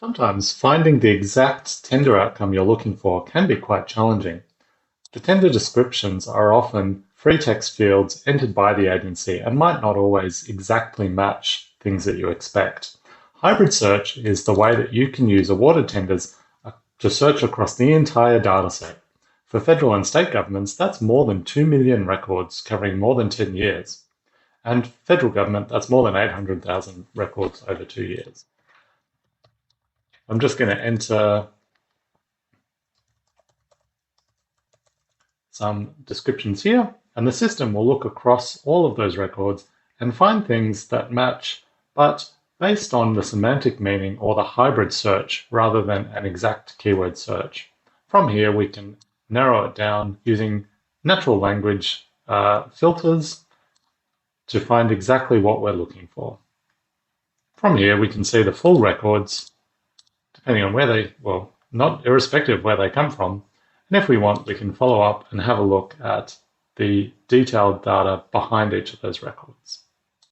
Sometimes finding the exact tender outcome you're looking for can be quite challenging. The tender descriptions are often free text fields entered by the agency and might not always exactly match things that you expect. Hybrid search is the way that you can use awarded tenders to search across the entire dataset. For federal and state governments, that's more than 2 million records covering more than 10 years. And federal government, that's more than 800,000 records over 2 years. I'm just going to enter some descriptions here, and the system will look across all of those records and find things that match, but based on the semantic meaning or the hybrid search rather than an exact keyword search. From here, we can narrow it down using natural language filters to find exactly what we're looking for. From here, we can see the full records, depending on where they, well, not irrespective of where they come from. And if we want, we can follow up and have a look at the detailed data behind each of those records.